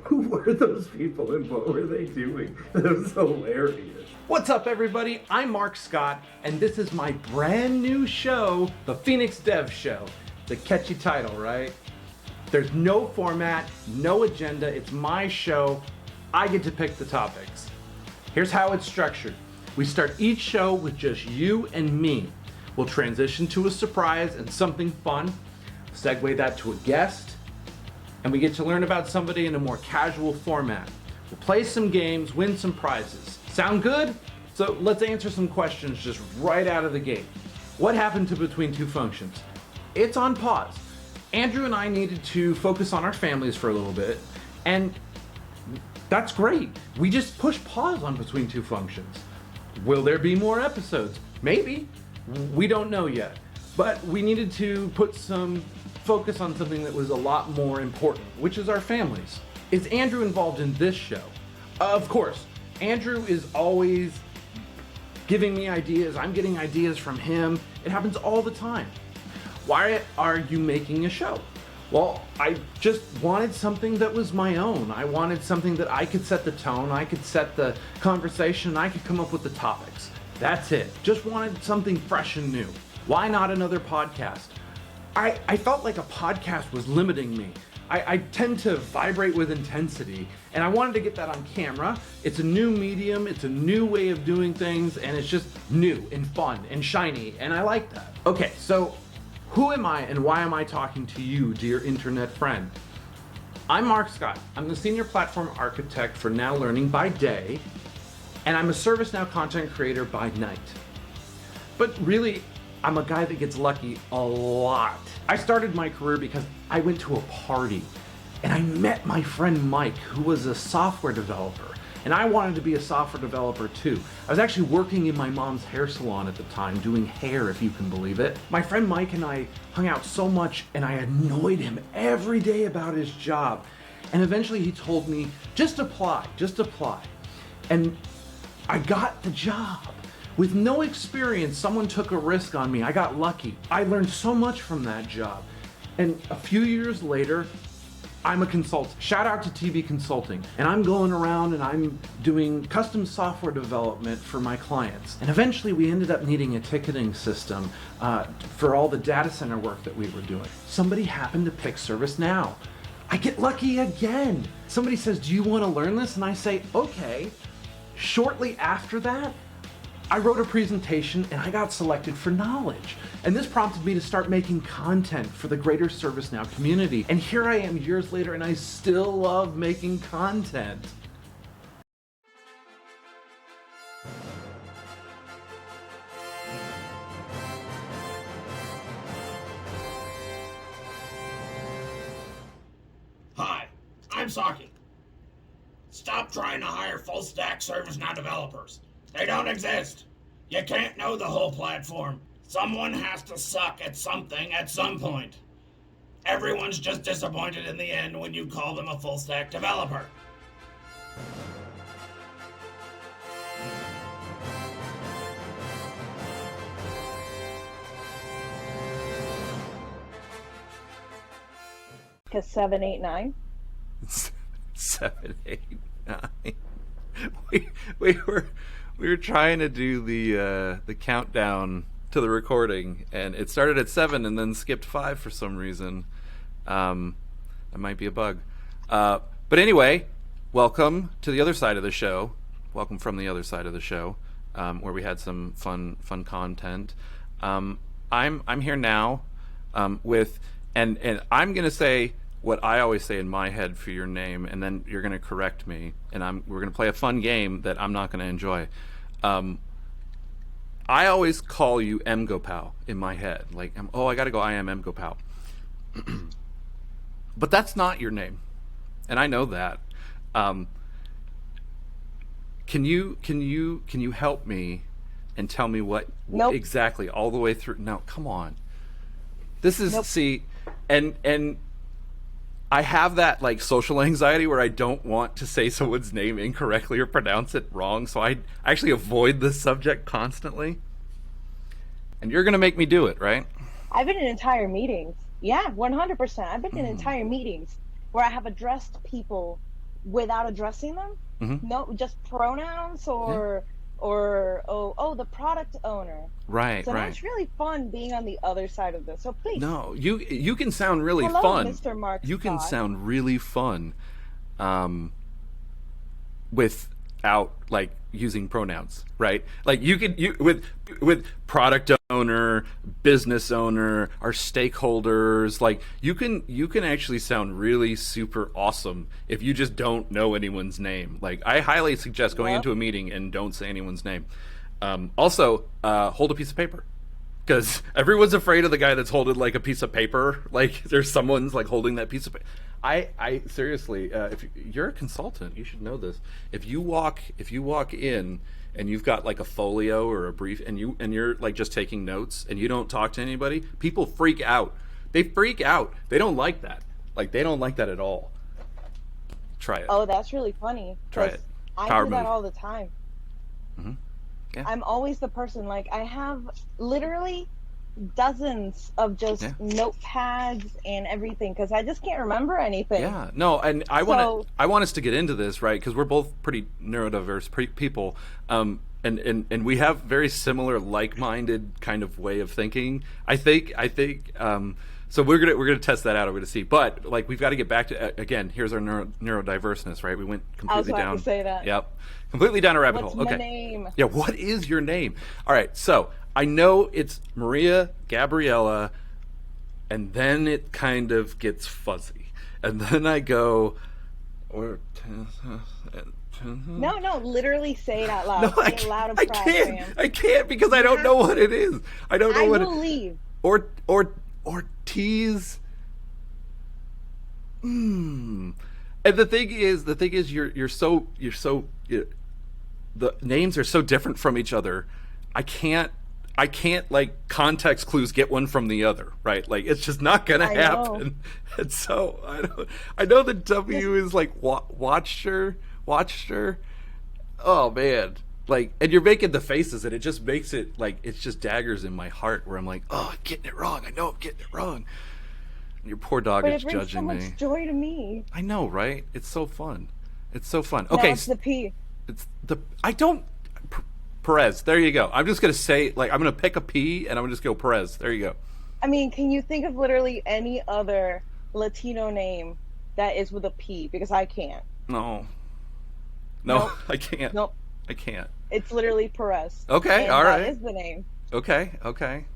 Who were those people and what were they doing? That was hilarious. What's up, everybody? I'm Mark Scott, and this is my brand new show, The Phoenix Dev Show. The catchy title, right? There's no format, no agenda. It's my show. I get to pick the topics. Here's how it's structured. We start each show with just you and me. We'll transition to a surprise and something fun, segue that to a guest, and we get to learn about somebody in a more casual format. We'll play some games, win some prizes. Sound good? So let's answer some questions just right out of the gate. What happened to Between Two Functions? It's on pause. Andrew and I needed to focus on our families for a little bit, and that's great. We just push pause on Between Two Functions. Will there be more episodes? Maybe. We don't know yet. But we needed to put some focus on something that was a lot more important, which is our families. Is Andrew involved in this show? Of course. Andrew is always giving me ideas. I'm getting ideas from him. It happens all the time. Why are you making a show? Well, I just wanted something that was my own. I wanted something that I could set the tone, I could set the conversation, I could come up with the topics. That's it. Just wanted something fresh and new. Why not another podcast? I felt like a podcast was limiting me. I tend to vibrate with intensity, and I wanted to get that on camera. It's a new medium, it's a new way of doing things, and it's just new and fun and shiny, and I like that. Okay, so who am I and why am I talking to you, dear internet friend? I'm Mark Scott. I'm the Senior Platform Architect for Now Learning by day, and I'm a ServiceNow content creator by night. But really, I'm a guy that gets lucky a lot. I started my career because I went to a party and I met my friend Mike, who was a software developer, and I wanted to be a software developer too. I was actually working in my mom's hair salon at the time, doing hair, if you can believe it. My friend Mike and I hung out so much, and I annoyed him every day about his job. And eventually he told me, just apply. And I got the job. With no experience, someone took a risk on me. I got lucky. I learned so much from that job. And a few years later, I'm a consultant. Shout out to TV Consulting. And I'm going around and I'm doing custom software development for my clients. And eventually we ended up needing a ticketing system for all the data center work that we were doing. Somebody happened to pick ServiceNow. I get lucky again. Somebody says, do you want to learn this? And I say, okay. Shortly after that, I wrote a presentation and I got selected for Knowledge. And this prompted me to start making content for the greater ServiceNow community. And here I am years later and I still love making content. Hi, I'm Saki. Stop trying to hire full-stack ServiceNow developers. They don't exist. You can't know the whole platform. Someone has to suck at something at some point. Everyone's just disappointed in the end when you call them a full-stack developer. Because 7, 8, 9. 7, 8, 9. We were trying to do the countdown to the recording, and it started at 7 and then skipped 5 for some reason. That might be a bug. But anyway, welcome to the other side of the show. Welcome from the other side of the show, where we had some fun content. I'm here now with, and I'm gonna say what I always say in my head for your name, and then you're going to correct me, and we're going to play a fun game that I'm not going to enjoy. I always call you MGOPW in my head, like, I got to go. I am MGOPW, but that's not your name, and I know that. Can you help me and tell me what Nope. exactly all the way through? No, come on. This is Nope. See, and I have that like social anxiety where I don't want to say someone's name incorrectly or pronounce it wrong, so I actually avoid the subject constantly. And you're gonna make me do it, right? I've been in entire meetings. Yeah, 100%. I've been in entire meetings where I have addressed people without addressing them. No, just pronouns or the product owner. Right, so right. So it's really fun being on the other side of this. So please. No, you can sound really Hello, fun. Mr. Mark You can Scott. sound really fun without like using pronouns, right? Like you with product owner, business owner, our stakeholders, like you can actually sound really super awesome if you just don't know anyone's name. Like I highly suggest going into a meeting and don't say anyone's name. Also, hold a piece of paper. Because everyone's afraid of the guy that's holding like a piece of paper. Like there's someone's like holding that piece of paper. I seriously, if you're a consultant, you should know this. If you walk in and you've got like a folio or a brief, and you're like just taking notes and you don't talk to anybody, people freak out. They freak out. They don't like that. Like they don't like that at all. Try it. Oh, that's really funny. Try it. I Power do that move. all the time. Mm-hmm. Yeah. I'm always the person, like I have literally dozens of just notepads and everything because I just can't remember anything. Yeah, no, and I want us to get into this, right? Because we're both pretty neurodiverse people, and we have very similar, like-minded kind of way of thinking. I think. So we're gonna test that out. We're gonna see, but like we've got to get back to again. Here's our neurodiverseness, right? We went completely down. I was about to say that. Yep, completely down a rabbit hole. What's Okay. my name? Yeah, what is your name? All right, so I know it's Maria Gabriella, and then it kind of gets fuzzy, and then I go, No, literally say it out loud. No, Say it loud and proud, I can't because I don't know what it is. I don't know I what will leave. Ortiz. And the thing is, you're so the names are so different from each other. I can't like context clues get one from the other, right? Like it's just not gonna happen. And so I know the W is like watched her. Oh man. Like, and you're making the faces, and it just makes it like it's just daggers in my heart where I'm like, oh, I'm getting it wrong. I know I'm getting it wrong. And your poor dog is judging me. But it brings so much joy to me. I know, right? It's so fun. It's so fun. No, Okay, it's the P. It's the Perez. There you go. I'm just gonna say like I'm gonna pick a P, and I'm gonna just go Perez. There you go. I mean, can you think of literally any other Latino name that is with a P? Because I can't. No, Nope. I can't. Nope. I can't. It's literally Perez. Okay, and all right. That is the name. Okay.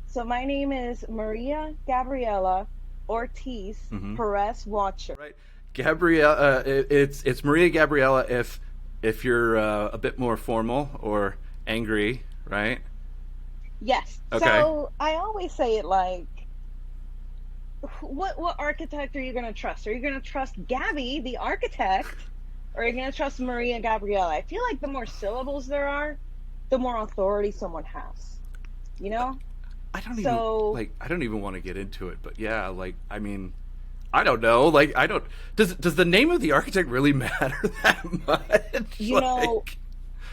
So my name is Maria Gabriela Ortiz Perez Watcher. Right, Gabriella. It's Maria Gabriella if you're a bit more formal or angry, right? Yes. Okay. So I always say it like, what architect are you going to trust? Are you going to trust Gabby, the architect, or are you going to trust Maria Gabriela? I feel like the more syllables there are, the more authority someone has. You know? I don't even want to get into it, but yeah, like I mean, I don't know. Like I don't. Does the name of the architect really matter that much? You know,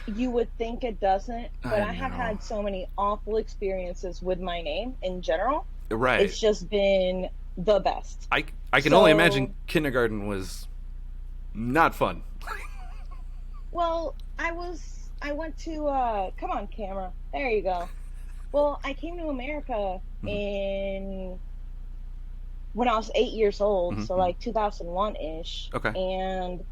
you would think it doesn't, but I have had so many awful experiences with my name in general. Right. It's just been the best. I can only imagine kindergarten was not fun. Well, I went to come on camera. There you go. Well, I came to America when I was 8 years old, so like 2001-ish. Okay. And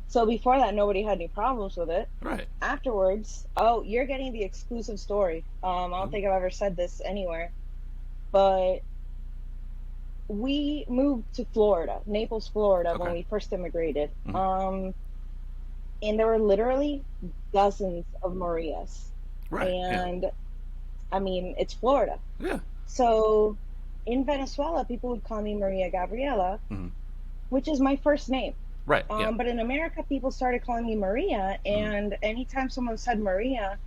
so before that, nobody had any problems with it. Right. Afterwards, you're getting the exclusive story. I don't think I've ever said this anywhere, but we moved to Florida, Naples, Florida, when we first immigrated. And there were literally dozens of Marias. Right. And I mean, it's Florida. Yeah. So in Venezuela, people would call me Maria Gabriela, which is my first name. Right. But in America, people started calling me Maria, and anytime someone said Maria,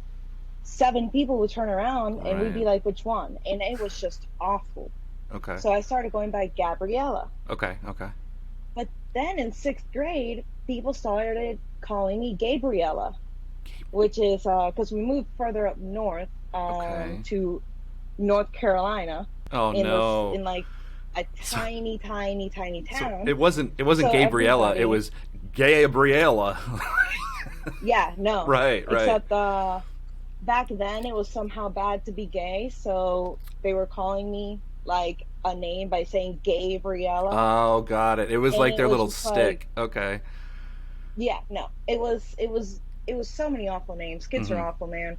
7 people would turn around and we'd be like, which one? And it was just awful. Okay. So I started going by Gabriella. Okay. But then in 6th grade, people started calling me Gabriella, which is because we moved further up north to North Carolina. Oh in like a tiny town. So it wasn't So Gabriella. everybody- It was Gabriella. Yeah, no. Right. Except back then it was somehow bad to be gay, so they were calling me like a name by saying Gabriella. Oh, got it. It was And like it their was little just stick. Okay. Yeah, no. It was so many awful names. Kids are awful, man.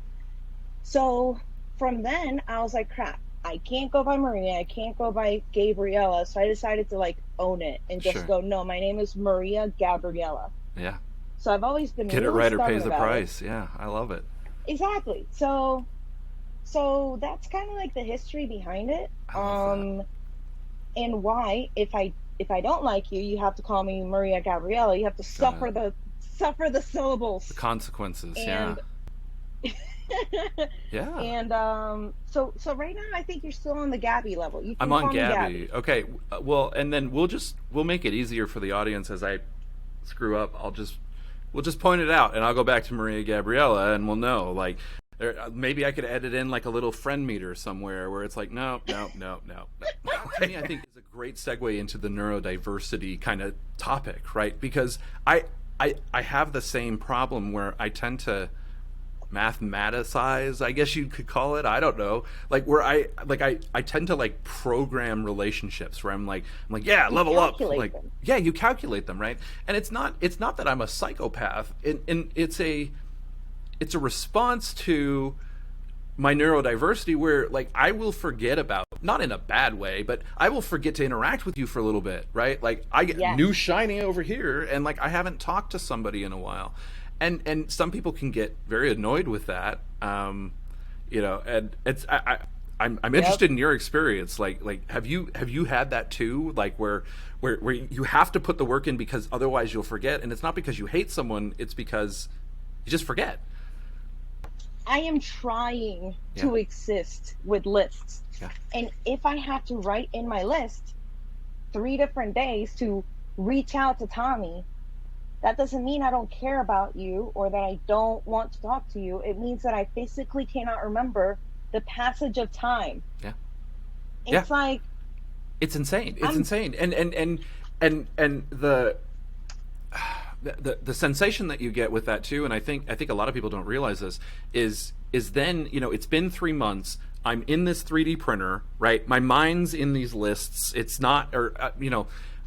So from then I was like, crap, I can't go by Maria, I can't go by Gabriella. So I decided to like own it and just go, no, my name is Maria Gabriella. Yeah. So I've always been Get really it right or stubborn pays the about price. Yeah, I love it. Exactly. So that's kind of like the history behind it. I love that. And why, if I don't like you, you have to call me Maria Gabriella. You have to suffer the syllables. The consequences, and, yeah. And so right now I think you're still on the Gabby level. You can I'm call on me Gabby. Okay. Well, and then we'll make it easier for the audience as I screw up. We'll just point it out, and I'll go back to Maria Gabriella, and we'll know. Like, maybe I could edit in like a little friend meter somewhere where it's like, no. I think it's a great segue into the neurodiversity kind of topic, right? Because I have the same problem where I tend to mathematicize, I guess you could call it. I don't know. Like where I tend to like program relationships where I'm like, yeah, level up. Like, yeah, you calculate them, right? And it's not that I'm a psychopath. And it's a response to my neurodiversity where like I will forget about, not in a bad way, but I will forget to interact with you for a little bit, right? Like I get new shiny over here and like I haven't talked to somebody in a while. And some people can get very annoyed with that, and it's I'm interested in your experience. Like have you had that too? Like where you have to put the work in because otherwise you'll forget, and it's not because you hate someone, it's because you just forget. I am trying to exist with lists, and if I have to write in my list 3 different days to reach out to Tommy, that doesn't mean I don't care about you or that I don't want to talk to you. It means that I physically cannot remember the passage of time. Yeah. It's like, it's insane. It's insane. And the sensation that you get with that too, and I think a lot of people don't realize this, is then, it's been 3 months. I'm in this 3D printer, right? My mind's in these lists. It's not,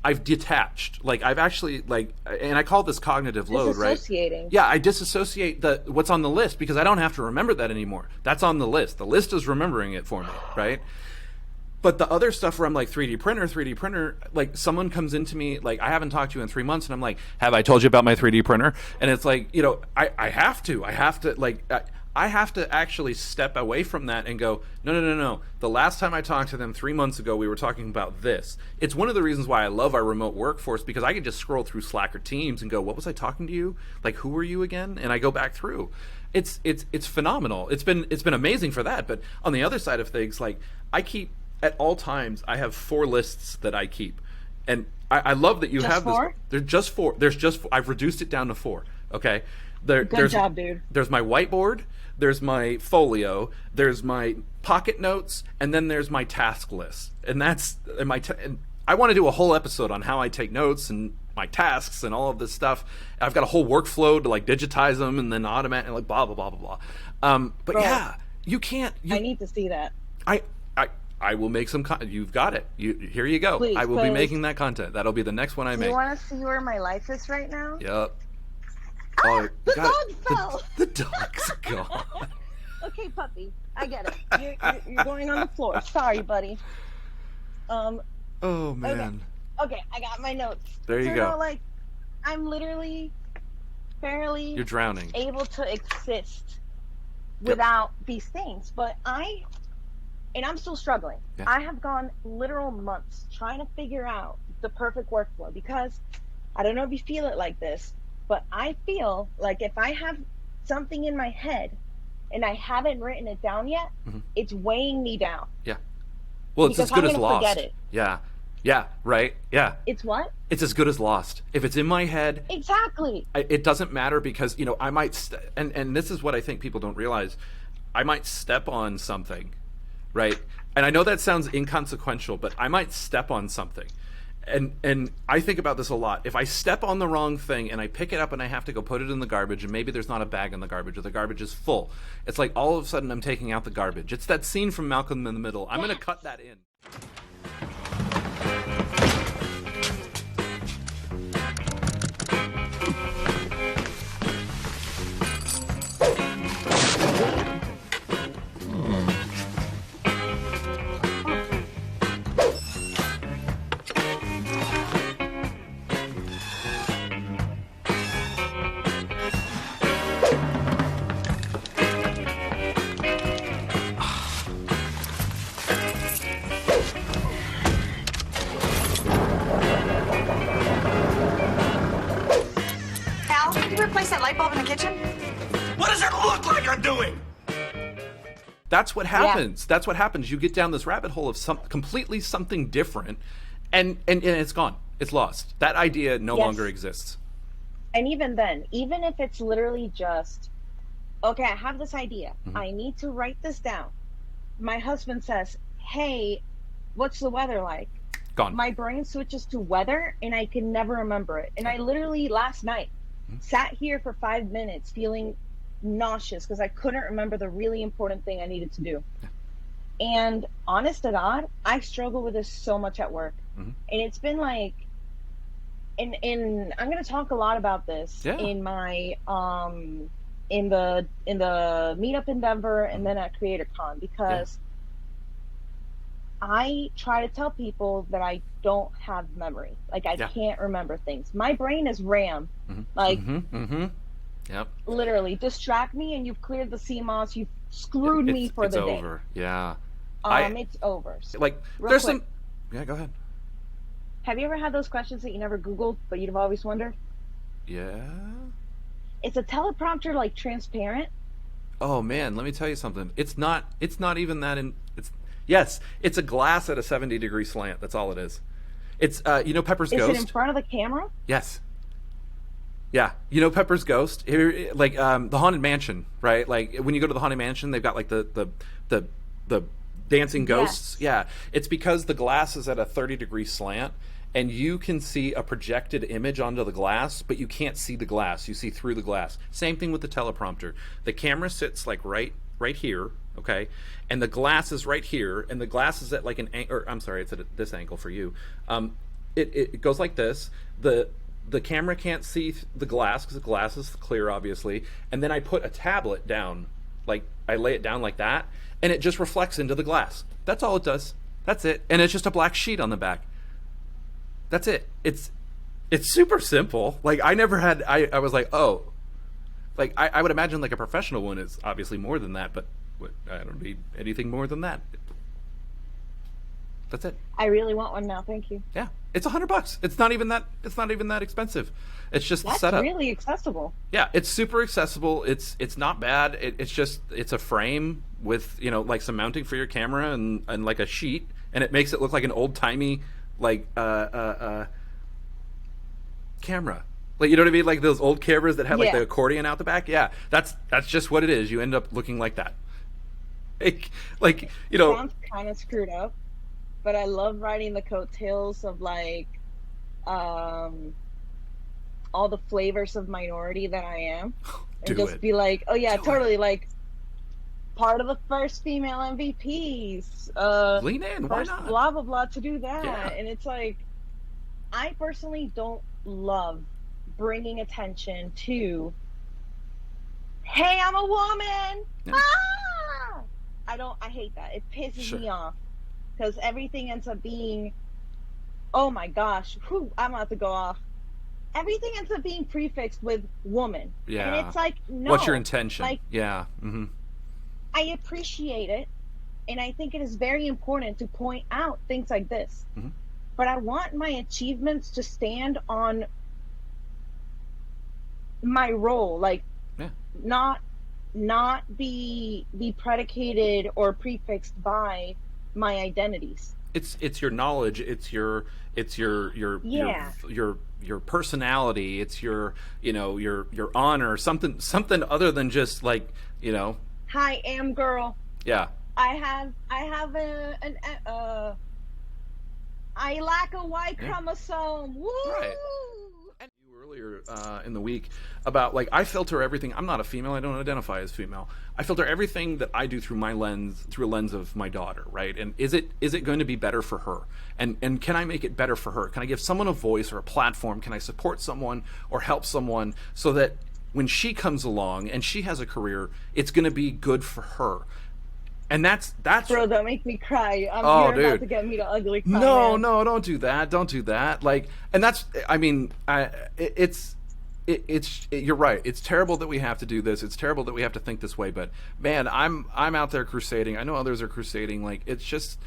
I've detached. Like I've actually and I call this cognitive load, right? Disassociating. Yeah, I disassociate what's on the list because I don't have to remember that anymore. That's on the list. The list is remembering it for me, right? But the other stuff where I'm like 3D printer, like someone comes into me, like I haven't talked to you in 3 months, and I'm like, have I told you about my 3D printer? And it's like, I have to I have to actually step away from that and go, no. The last time I talked to them 3 months ago, we were talking about this. It's one of the reasons why I love our remote workforce, because I can just scroll through Slack or Teams and go, what was I talking to you? Like, who were you again? And I go back through. It's phenomenal. It's been amazing for that. But on the other side of things, like I keep at all times, I have 4 lists that I keep. And I love that you have this. There's just 4. I've reduced it down to 4. Okay. Good job, dude. There's my whiteboard. There's my folio, there's my pocket notes, and then there's my task list. And that's and I want to do a whole episode on how I take notes and my tasks and all of this stuff. I've got a whole workflow to like digitize them and then automate and like blah blah blah blah blah. But bro, yeah, you can't. I need to see that. I will make some content. You've got it. Here you go. Please, I will be making that content. That'll be the next one I make. You want to see where my life is right now? Yep. Oh, the dog fell. The dog's gone. Okay, puppy. I get it. You're going on the floor. Sorry, buddy. Oh man. Okay, I got my notes. There you go. Like, I'm literally barely. You're drowning. Able to exist without these things, but I'm still struggling. Yeah. I have gone literal months trying to figure out the perfect workflow because I don't know if you feel it like this. But I feel like if I have something in my head and I haven't written it down yet, it's weighing me down. Yeah. Well, it's as good as lost. Forget it. Yeah. Yeah. Right. Yeah. It's what? It's as good as lost. If it's in my head. Exactly. It doesn't matter because, I might, and this is what I think people don't realize. I might step on something, right? And I know that sounds inconsequential, but I might step on something. And I think about this a lot. If I step on the wrong thing and I pick it up and I have to go put it in the garbage, and maybe there's not a bag in the garbage or the garbage is full, it's like all of a sudden I'm taking out the garbage. It's that scene from Malcolm in the Middle. I'm going to cut that in. What does it look like I'm doing? That's what happens. Yeah. That's what happens. You get down this rabbit hole of completely something different, and it's gone. It's lost. That idea no longer exists. And even then, even if it's literally just, okay, I have this idea. Mm-hmm. I need to write this down. My husband says, hey, what's the weather like? Gone. My brain switches to weather, and I can never remember it. And I literally, last night, sat here for 5 minutes feeling nauseous because I couldn't remember the really important thing I needed to do. And honest to God, I struggle with this so much at work. And it's been like, and I'm going to talk a lot about this in my in the meetup in Denver and then at CreatorCon, because I try to tell people that I don't have memory. Like, I can't remember things. My brain is RAM. Like, literally, distract me and you've cleared the CMOS. You've screwed me for the day. It's over. Yeah. It's over. Like, real there's quick, some... Yeah, go ahead. Have you ever had those questions that you never Googled, but you've always wondered? Yeah. Is a teleprompter, like, transparent? Oh, man, let me tell you something. It's not even that Yes, it's a glass at a 70-degree slant. That's all it is. It's, you know Pepper's Ghost? Is it in front of the camera? Yes. Yeah. You know Pepper's Ghost? Like, the Haunted Mansion, right? Like, when you go to the Haunted Mansion, they've got, like, the dancing ghosts. Yes. Yeah. It's because the glass is at a 30-degree slant, and you can see a projected image onto the glass, but you can't see the glass. You see through the glass. Same thing with the teleprompter. The camera sits, like, right here, okay, and the glass is right here, and the glass is at like it's at this angle for you. It goes like this. The camera can't see the glass because the glass is clear, obviously, and then I put a tablet down, like I lay it down like that, and it just reflects into the glass. That's all it does. That's it, and it's just a black sheet on the back. That's it. It's super simple. Like, I never had. I was like, oh. Like, I would imagine, like, a professional one is obviously more than that, but I don't need anything more than that. That's it. I really want one now. Thank you. Yeah, it's $100. It's not even that expensive. It's just the setup. That's really accessible. Yeah, it's super accessible. It's not bad. It's a frame with, you know, like some mounting for your camera and like a sheet, and it makes it look like an old timey like camera. Like, you know what I mean? Like those old cameras that had like the accordion out the back. Yeah, that's just what it is. You end up looking like that. Like you know. Sounds kind of screwed up, but I love riding the coattails of like all the flavors of minority that I am, and be like, oh yeah, totally, like part of the first female MVPs. Lean in, why not? Blah blah blah to do that, and it's like, I personally don't love bringing attention to, hey, I'm a woman. I hate that. It pisses me off, because everything ends up being, oh my gosh, I'm about to go off. Everything ends up being prefixed with woman. Yeah. And it's like, no. What's your intention? Like, yeah. Mm-hmm. I appreciate it, and I think it is very important to point out things like this. Mm-hmm. But I want my achievements to stand on my role, like not be predicated or prefixed by my identities. It's your knowledge, it's your personality, it's your, you know, your honor, something other than just like, you know, hi, am girl. Yeah. I have I lack a Y chromosome. Woo! Right. And you earlier in the week about, like, I filter everything. I'm not a female. I don't identify as female. I filter everything that I do through a lens of my daughter, right? And is it going to be better for her? And can I make it better for her? Can I give someone a voice or a platform? Can I support someone or help someone so that when she comes along and she has a career, it's going to be good for her? And that's Bro, don't make me cry. You're about to get me to ugly cry. No, man. no, don't do that. Don't do that. Like, and that's, I mean, it's you're right. It's terrible that we have to do this. It's terrible that we have to think this way. But man, I'm out there crusading. I know others are crusading. Like, it's just,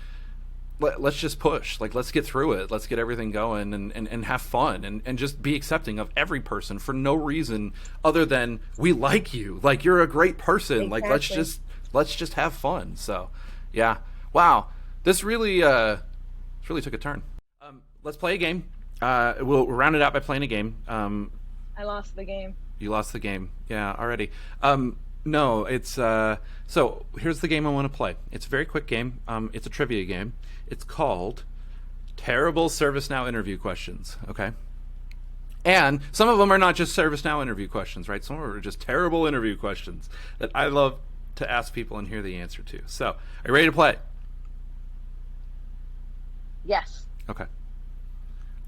let's just push. Like, let's get through it. Let's get everything going and have fun and just be accepting of every person for no reason other than we like you. Like, you're a great person. Exactly. Like, let's just have fun. So, yeah. Wow. This really took a turn. Let's play a game. We'll round it out by playing a game. I lost the game. You lost the game. Yeah, already. No, it's so here's the game I want to play. It's a very quick game. It's a trivia game. It's called Terrible ServiceNow Interview Questions. Okay. And some of them are not just ServiceNow interview questions, right? Some of them are just terrible interview questions that I love to ask people and hear the answer to. So, are you ready to play? Yes. Okay.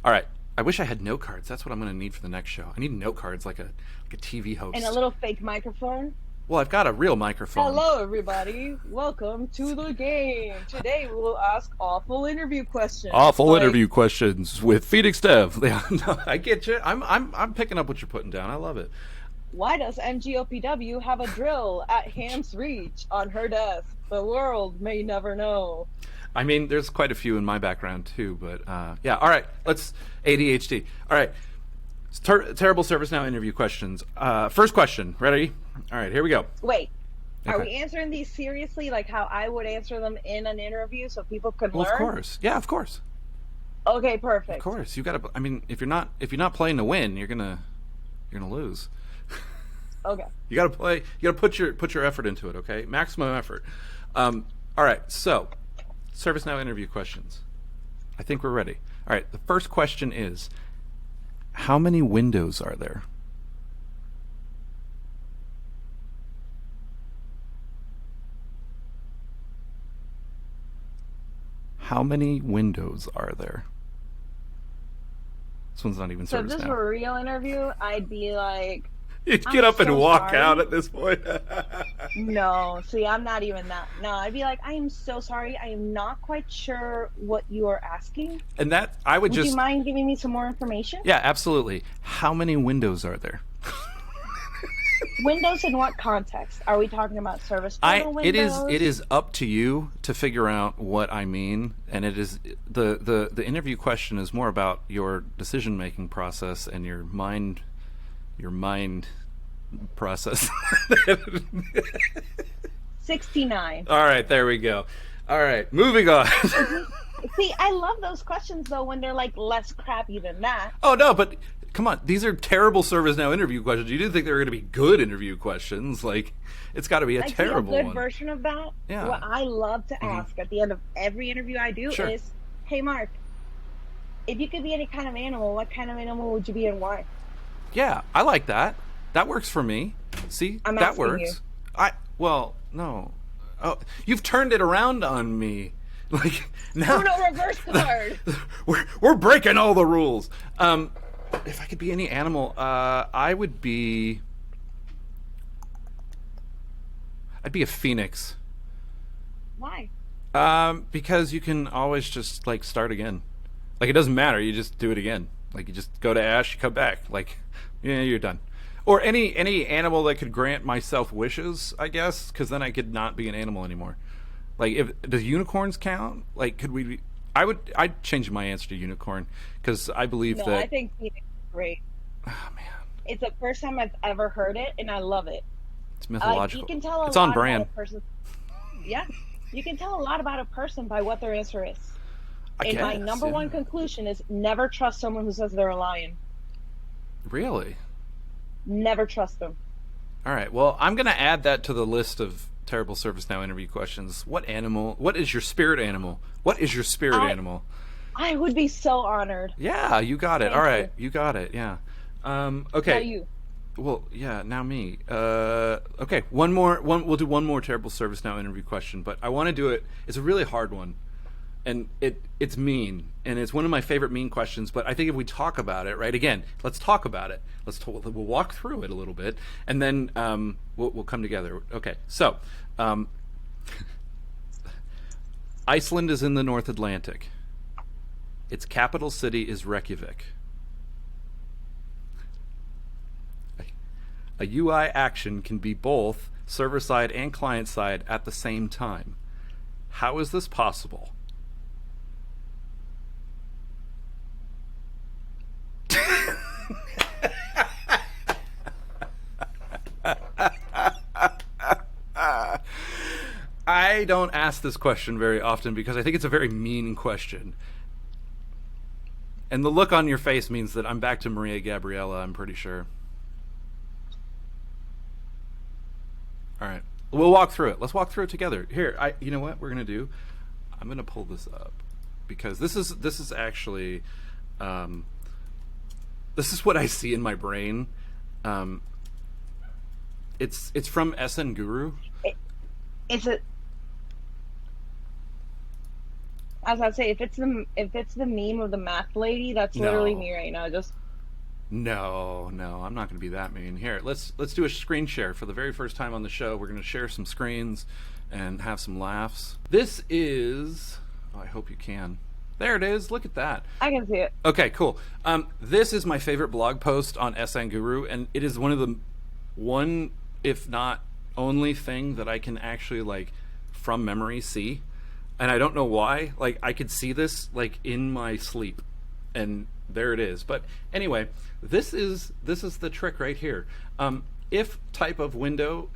All right. I wish I had note cards. That's what I'm going to need for the next show. I need note cards like a TV host. And a little fake microphone. Well, I've got a real microphone. Hello, everybody. Welcome to the game. Today we will ask awful interview questions. Interview questions with Phoenix Dev. Yeah, no, I get you. I'm picking up what you're putting down. I love it. Why does MGOPW have a drill at hand's reach on her desk? The world may never know. I mean, there's quite a few in my background too, but yeah. All right, let's ADHD. All right, terrible ServiceNow interview questions. First question. Ready? All right, here we go. Wait, are Okay. we answering these seriously, like how I would answer them in an interview, so people could Well, learn? of course. Yeah, of course. Okay, perfect. Of course. You got to. I mean, if you're not playing to win, you're gonna lose. Okay. You got to play. You got to put your effort into it. Okay, maximum effort. All right. So, ServiceNow interview questions. I think we're ready. All right. The first question is, how many windows are there? How many windows are there? This one's not even So if this ServiceNow. were a real interview, I'd be like, You'd I'm get up and so walk sorry. out at this point. no. See, I'm not even that. No, I'd be like, I am so sorry. I am not quite sure what you are asking. And that I would Would just. you mind giving me some more information? Yeah, absolutely. How many windows are there? Windows in what context? Are we talking about service tunnel It windows? is up to you to figure out what I mean, and it is the interview question is more about your decision making process and your mind process. 69. All right, there we go. All right, moving on. See, I love those questions though when they're like less crappy than that. Oh no, but come on, these are terrible ServiceNow interview questions. You didn't think they were going to be good interview questions? Like, it's got to be a terrible a good one. version of that. Yeah. What I love to ask at the end of every interview I do Sure. is, "Hey, Mark, if you could be any kind of animal, what kind of animal would you be and why?" Yeah, I like that. That works for me. See, I'm that asking works. you. Well, no. Oh, you've turned it around on me. Like now, Uno reverse card. we're breaking all the rules. If I could be any animal, I'd be a phoenix. Why? Because you can always just like start again. Like, it doesn't matter. You just do it again. Like, you just go to ash, you come back. Like, yeah, you're done. Or any animal that could grant myself wishes, I guess, because then I could not be an animal anymore. Like, does unicorns count? Like, could we be, I'd change my answer to unicorn, because I believe No, that. I think Phoenix is great. Oh man, It's the first time I've ever heard it, and I love it. it's You mythological. can tell It's lot on brand. about a person. Yeah, you can tell a lot about a person by what their answer is. And my number one conclusion is never trust someone who says they're a lion. Really? Never trust them. All right. Well, I'm going to add that to the list of terrible ServiceNow interview questions. What is your spirit animal? What is your spirit animal? I would be so honored. Yeah, you got it. Thank All right, you. you got it. Yeah. Now Okay. you. Well, yeah. Now me. Okay. One more. We'll do one more terrible ServiceNow interview question, but I want to do it. It's a really hard one, and it's mean, and it's one of my favorite mean questions. But I think if we talk about it, right? Again, let's talk about it. We'll walk through it a little bit, and then we'll come together. Okay. So, Iceland is in the North Atlantic. Its capital city is Reykjavik. A UI action can be both server-side and client-side at the same time. How is this possible? I don't ask this question very often because I think it's a very mean question. And the look on your face means that I'm back to Maria Gabriella, I'm pretty sure. All right. We'll walk through it. Let's walk through it together. Here, you know what we're going to do? I'm going to pull this up because this is actually this is what I see in my brain. It's from SN Guru. Is it? As I say, if it's the meme of the math lady, that's literally me right now. Just No, I'm not going to be that mean. Here, let's do a screen share for the very first time on the show. We're going to share some screens and have some laughs. This is. Oh, I hope you can. There it is. Look at that. I can see it. Okay, cool. This is my favorite blog post on SN Guru, and it is one of the if not only thing that I can actually like from memory see. And I don't know why. Like I could see this like in my sleep, and there it is. But anyway, this is the trick right here. If type of window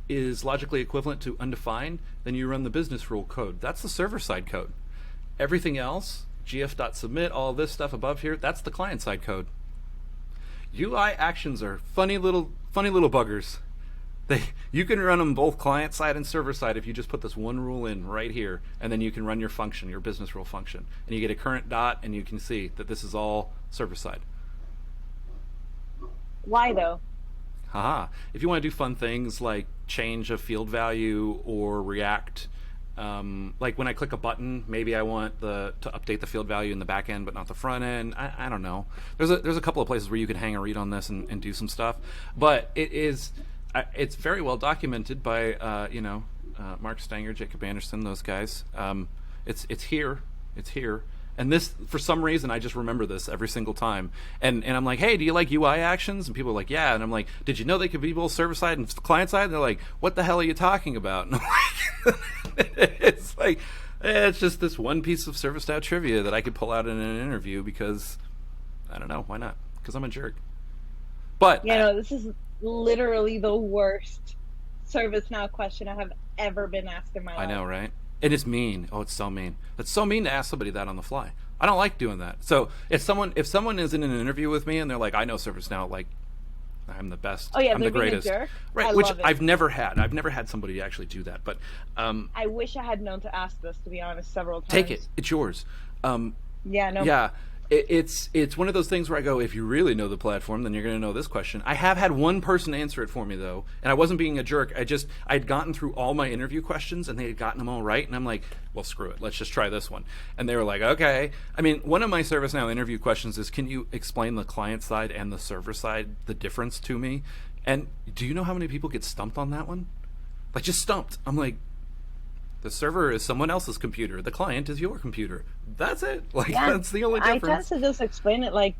is logically equivalent to undefined, then you run the business rule code. That's the server-side code. Everything else, gf.submit, all this stuff above here, that's the client-side code. UI actions are funny little buggers. You can run them both client-side and server-side if you just put this one rule in right here, and then you can run your function, your business rule function. And you get a current dot, and you can see that this is all server-side. Why though? Haha. If you want to do fun things like change a field value or react, like when I click a button, maybe I want to update the field value in the back end, but not the front end. I don't know. There's a couple of places where you could hang a read on this and do some stuff, but it's very well documented by Mark Stanger, Jacob Anderson, those guys. It's here, and this for some reason I just remember this every single time. And I'm like, hey, do you like UI actions? And people are like, yeah. And I'm like, did you know they could be both server side and client side? And they're like, what the hell are you talking about? And I'm like, it's just this one piece of ServiceNow trivia that I could pull out in an interview because I don't know, why not? Because I'm a jerk. But this is literally the worst ServiceNow question I have ever been asked in my life. I know, right? And it's mean. Oh, it's so mean. It's so mean to ask somebody that on the fly. I don't like doing that. So if someone is in an interview with me and they're like, I know ServiceNow, like I'm the best. Oh yeah, I'm the greatest. Being a jerk? Right, which I've never had. I've never had somebody actually do that. But I wish I had known to ask this, to be honest, several times. Take it. It's yours. Yeah. It's one of those things where I go, if you really know the platform, then you're going to know this question. I have had one person answer it for me, though, and I wasn't being a jerk. I'd gotten through all my interview questions, and they had gotten them all right, and I'm like, well, screw it. Let's just try this one. And they were like, okay. I mean, one of my ServiceNow interview questions is, can you explain the client side and the server side, the difference to me? And do you know how many people get stumped on that one? Like, just stumped. I'm like, the server is someone else's computer. The client is your computer. That's it. Like, that's the only difference. I tend to just explain it like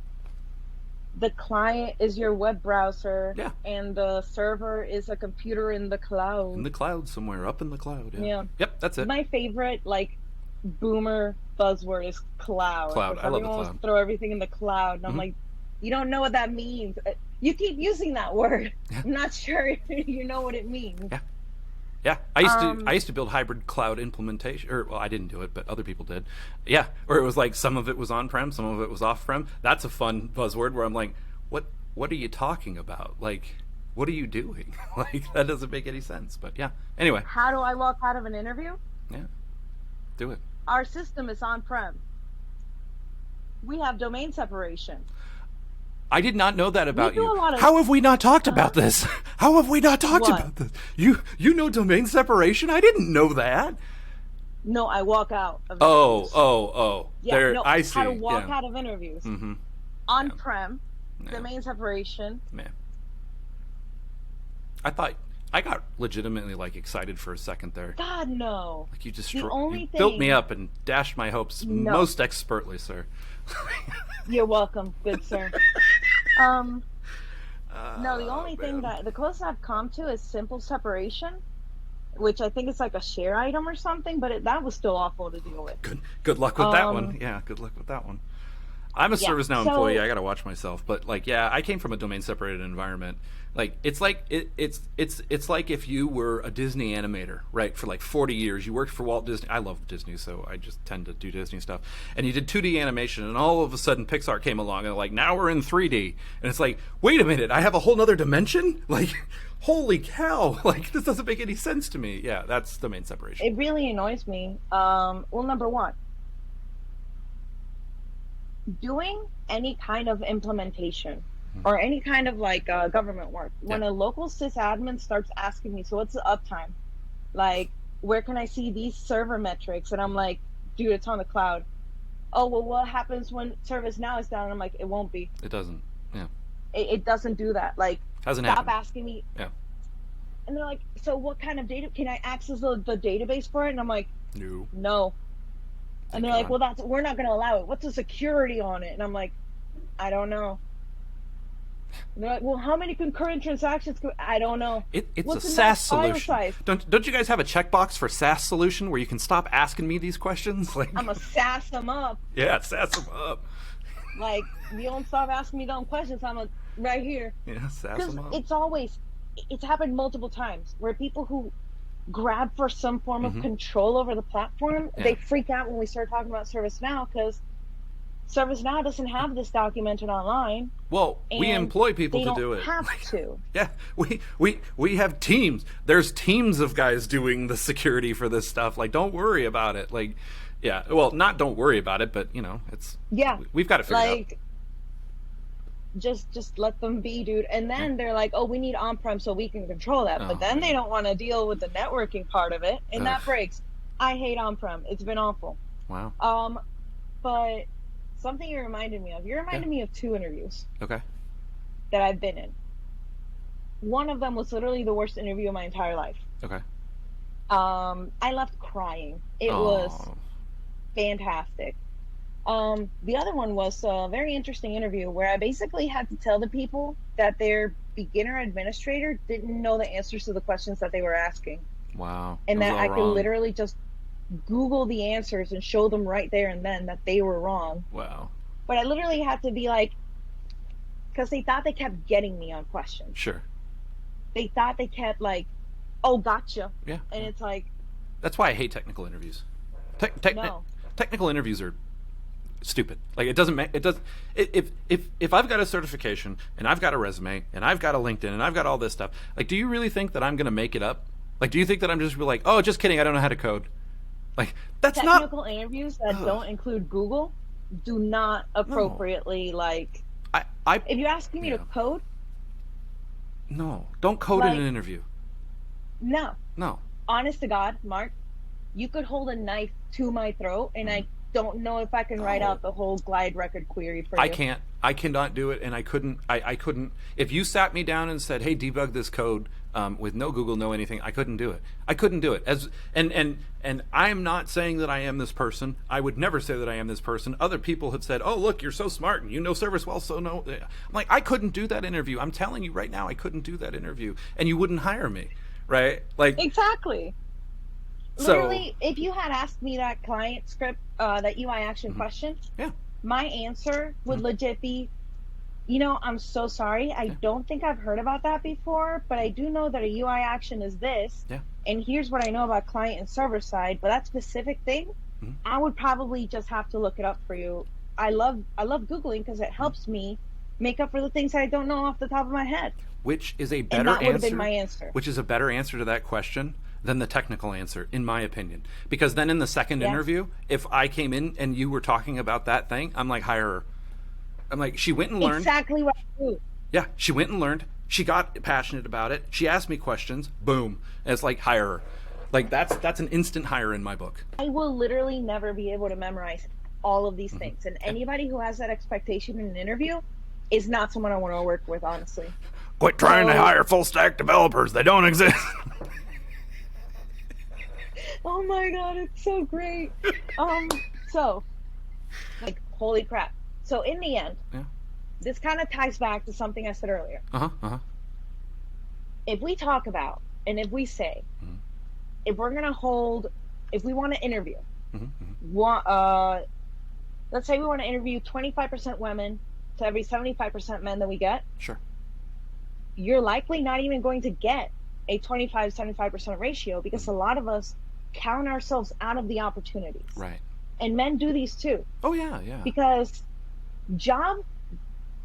the client is your web browser, and the server is a computer in the cloud. In the cloud somewhere, up in the cloud. Yeah. Yep, that's it. My favorite, like, boomer buzzword is cloud. Cloud. I love the Everyone wants cloud. to throw everything in the cloud. And I'm like, you don't know what that means. You keep using that word. Yeah. I'm not sure you know what it means. Yeah. Yeah, I used to build hybrid cloud implementation, or well, I didn't do it, but other people did. Yeah, or it was like some of it was on-prem, some of it was off-prem. That's a fun buzzword where I'm like, what are you talking about? Like, what are you doing? Like, that doesn't make any sense. But yeah, anyway. How do I walk out of an interview? Yeah, do it. Our system is on-prem. we have domain separation. I did not know that about do you. a lot of- How have we not talked about this? How have we not talked What? about this? You know domain separation? I didn't know that. No, I walk out of Oh. interviews. Yeah, There, no, I see. how to walk Yeah. out of interviews. Mm-hmm. On-prem, Yeah. domain separation. Man. I got legitimately like excited for a second there. God, no. Like you just The only you built me thing- up and dashed my hopes No. most expertly, sir. You're welcome, good sir. No, the only thing man. the closest I've come to is simple separation, which I think is like a share item or something, but that was still awful to deal with. Good luck with that one. Yeah, good luck with that one. I'm a Yeah, ServiceNow so- employee. I gotta watch myself, but like, yeah, I came from a domain separated environment. Like, it's like it's like if you were a Disney animator, right? For like 40 years, you worked for Walt Disney. I love Disney, so I just tend to do Disney stuff. And you did 2D animation, and all of a sudden Pixar came along, and like, now we're in 3D, and it's like, wait a minute, I have a whole nother dimension. Like, holy cow! Like, this doesn't make any sense to me. Yeah, that's domain separation. It really annoys me. Well, number one, doing any kind of implementation or any kind of like government work, when a local sysadmin starts asking me, so what's the uptime? Like, where can I see these server metrics? And I'm like, dude, it's on the cloud. Oh, well, what happens when ServiceNow is down? And I'm like, it won't be. It doesn't. Yeah. It doesn't do that. Like, Hasn't stop happened. asking me. Yeah. And they're like, so what kind of data? Can I access the database for it? And I'm like, no. And they're like, well, we're not going to allow it. What's the security on it? And I'm like, I don't know. And they're like, well, how many concurrent transactions? I don't know. It's What's a the SaaS max file solution. size? Don't you guys have a checkbox for SaaS solution where you can stop asking me these questions? Like, I'm going to sass them up. yeah, SaaS them up. Like, you don't stop asking me dumb questions. I'm like, right here. Yeah, SaaS Because them up. it's happened multiple times where people who grab for some form of Mhm. control over the platform, Yeah. they freak out when we start talking about ServiceNow because ServiceNow doesn't have this documented online. Well, we and employ people they to don't do it. have to. Yeah, we have teams. There's teams of guys doing the security for this stuff. Like, don't worry about it. Like, yeah, well, not don't worry about it, but you know, it's we've got to figure it out. Just let them be, dude. And then they're like, oh, we need on-prem so we can control that. But then they don't want to deal with the networking part of it, and that breaks. I hate on-prem. It's been awful. Wow. But something you reminded me of. You reminded me of 2 interviews Okay. that I've been in. One of them was literally the worst interview of my entire life. Okay. I left crying. It was fantastic. The other one was a very interesting interview where I basically had to tell the people that their beginner administrator didn't know the answers to the questions that they were asking. Wow. And It was that all I could wrong. literally just Google the answers and show them right there and then that they were wrong. Wow. But I literally had to be like, because they thought they kept getting me on questions. Sure. They thought they kept like, oh, gotcha. Yeah. And it's like, That's why I hate technical interviews. No. Technical interviews are stupid. Like, it doesn't make it does. If I've got a certification and I've got a resume and I've got a LinkedIn and I've got all this stuff, like, do you really think that I'm going to make it up? Like, do you think that I'm just be like, oh, just kidding, I don't know how to code? Like, that's technical interviews that don't include Google do not appropriately like. I If you're asking me to code, no, don't code in an interview. no. No. Honest to God, Mark, you could hold a knife to my throat, and I don't know if I can write out the whole glide record query for you. I can't. I cannot do it, and I couldn't. I couldn't. If you sat me down and said, "Hey, debug this code," with no Google, no anything, I couldn't do it. I couldn't do it. And I'm not saying that I am this person. I would never say that I am this person. Other people have said, "Oh, look, you're so smart and you know service well." So no, I'm like, I couldn't do that interview. I'm telling you right now, I couldn't do that interview, and you wouldn't hire me, right? Like, exactly. So, literally, if you had asked me that client script, that UI action question, my answer would legit be, you know, I'm so sorry. I don't think I've heard about that before, but I do know that a UI action is this. And here's what I know about client and server side, but that specific thing, I would probably just have to look it up for you. I love Googling because it helps me make up for the things I don't know off the top of my head. which is a better and that would have answer. been my answer. Which is a better answer to that question than the technical answer, in my opinion. Because then in the second Yeah. interview, if I came in and you were talking about that thing, I'm like, hire her. I'm like, she went and learned. Exactly what I do. Yeah, she went and learned. She got passionate about it. She asked me questions. Boom. And it's like, hire her. Like, that's an instant hire in my book. I will literally never be able to memorize all of these things. And anybody who has that expectation in an interview is not someone I want to work with, honestly. Quit trying to hire full stack developers. They don't exist. Oh my God, it's so great. So, like, holy crap. So in the end, Yeah. this kind of ties back to something I said earlier. If we talk about, and if we say, if we're going to hold, if we want to interview, let's say we want to interview 25% women to every 75% men that we get. Sure. You're likely not even going to get a 25-75% ratio because a lot of us count ourselves out of the opportunities. Right. And men do these too. Oh, yeah, yeah. Because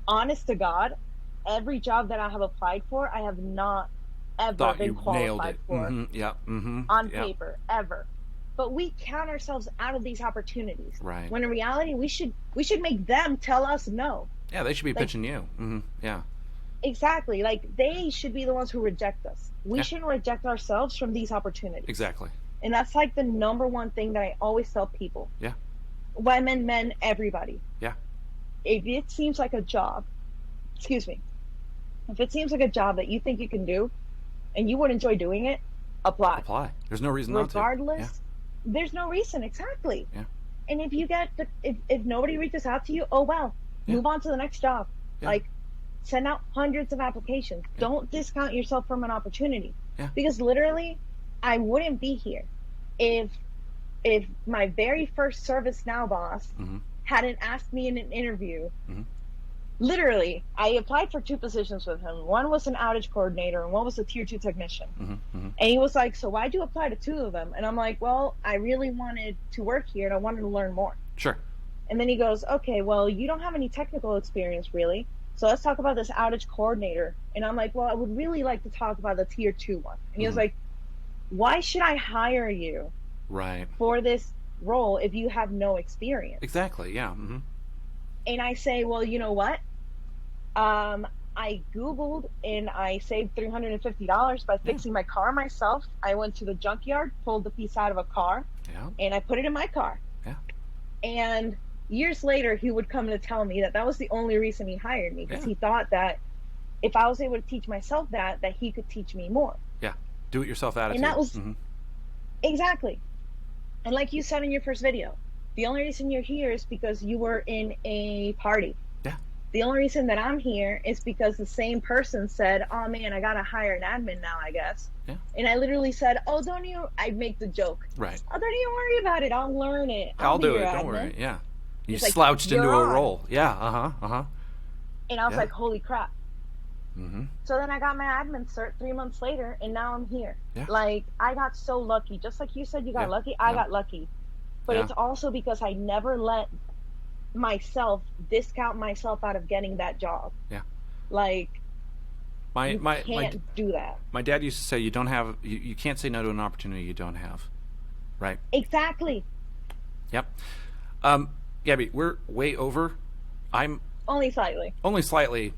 honest to God, every job that I have applied for, I have not ever Thought been you nailed qualified it. for Yeah. on paper, ever. But we count ourselves out of these opportunities. Right. When in reality, we should make them tell us no. Yeah, they should be pitching you. Yeah. Exactly. Like, they should be the ones who reject us. We shouldn't reject ourselves from these opportunities. Exactly. And that's like the number one thing that I always tell people. Yeah. Women, men, everybody. Yeah. If it seems like a job, if it seems like a job that you think you can do and you would enjoy doing it, apply. There's no reason not to. Regardless, there's no reason. Exactly. Yeah. And if you get, if nobody reaches out to you, oh well, move on to the next job. Yeah. Like, send out hundreds of applications. Don't discount yourself from an opportunity. Yeah. Because literally, I wouldn't be here if my very first ServiceNow boss hadn't asked me in an interview. Literally, I applied for 2 positions with him. One was an outage coordinator and one was a tier 2 technician. And he was like, so why'd you apply to 2 of them? And I'm like, well, I really wanted to work here and I wanted to learn more. Sure. And then he goes, okay, well, you don't have any technical experience really. So let's talk about this outage coordinator. And I'm like, well, I would really like to talk about the tier 2 one. And he was like, why should I hire you for this role if you have no experience? Exactly. Yeah. And I say, well, you know what? I Googled and I saved $350 by fixing my car myself. I went to the junkyard, pulled the piece out of a car, and I put it in my car. Yeah. And years later, he would come to tell me that was the only reason he hired me, because he thought that if I was able to teach myself that he could teach me more. Yeah. Do-it-yourself attitude. And that was exactly. And like you said in your first video, the only reason you're here is because you were in a party. Yeah. The only reason that I'm here is because the same person said, oh man, I gotta hire an admin now, I guess. Yeah. And I literally said, oh, I'd make the joke. Right. Oh, don't even worry about it. I'll learn it. I'll do it. Your Don't admin. worry. Yeah. You He's like, slouched into "You're a on." role. Yeah. And I was Yeah. like, holy crap. So then I got my admin cert 3 months later, and now I'm here. Yeah. Like, I got so lucky. Just like you said you got lucky, I got lucky. But it's also because I never let myself discount myself out of getting that job. Yeah. Like, you can't do that. My dad used to say, you can't say no to an opportunity you don't have. Right? Exactly. Yep. Gabby, we're way over. I'm Only slightly. only slightly.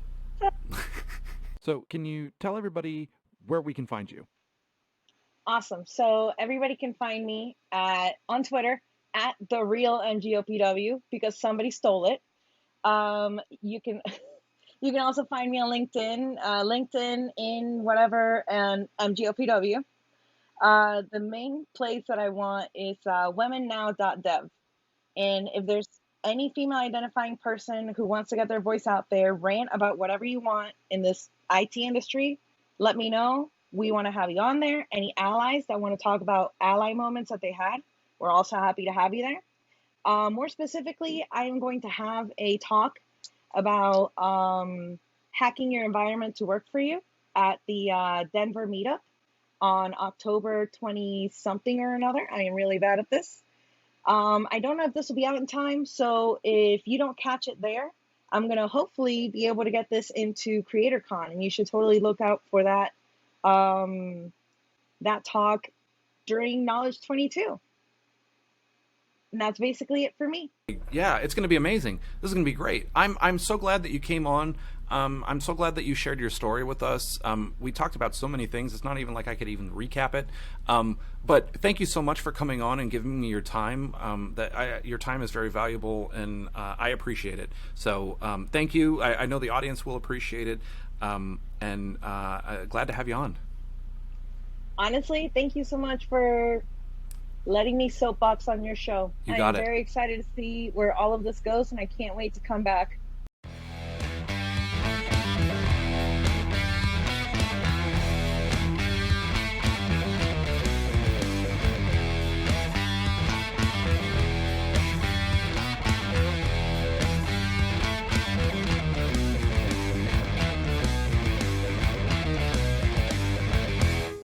So can you tell everybody where we can find you? Awesome. So everybody can find me on Twitter at the real MGOPW because somebody stole it. You can also find me on LinkedIn in whatever, and MGOPW. The main place that I want is womennow.dev. And if there's any female identifying person who wants to get their voice out there, rant about whatever you want in this IT industry, let me know. We want to have you on there. Any allies that want to talk about ally moments that they had, we're also happy to have you there. More specifically, I am going to have a talk about hacking your environment to work for you at the Denver meetup on October 20-something or another. I am really bad at this. I don't know if this will be out in time, so if you don't catch it there, I'm going to hopefully be able to get this into CreatorCon, and you should totally look out for that talk during Knowledge 22. And that's basically it for me. Yeah, it's going to be amazing. This is going to be great. I'm so glad that you came on. I'm so glad that you shared your story with us. We talked about so many things. It's not even like I could even recap it. But thank you so much for coming on and giving me your time. Your time is very valuable, and I appreciate it. So thank you. I know the audience will appreciate it. And glad to have you on. Honestly, thank you so much for letting me soapbox on your show. You got it. I'm very excited to see where all of this goes, and I can't wait to come back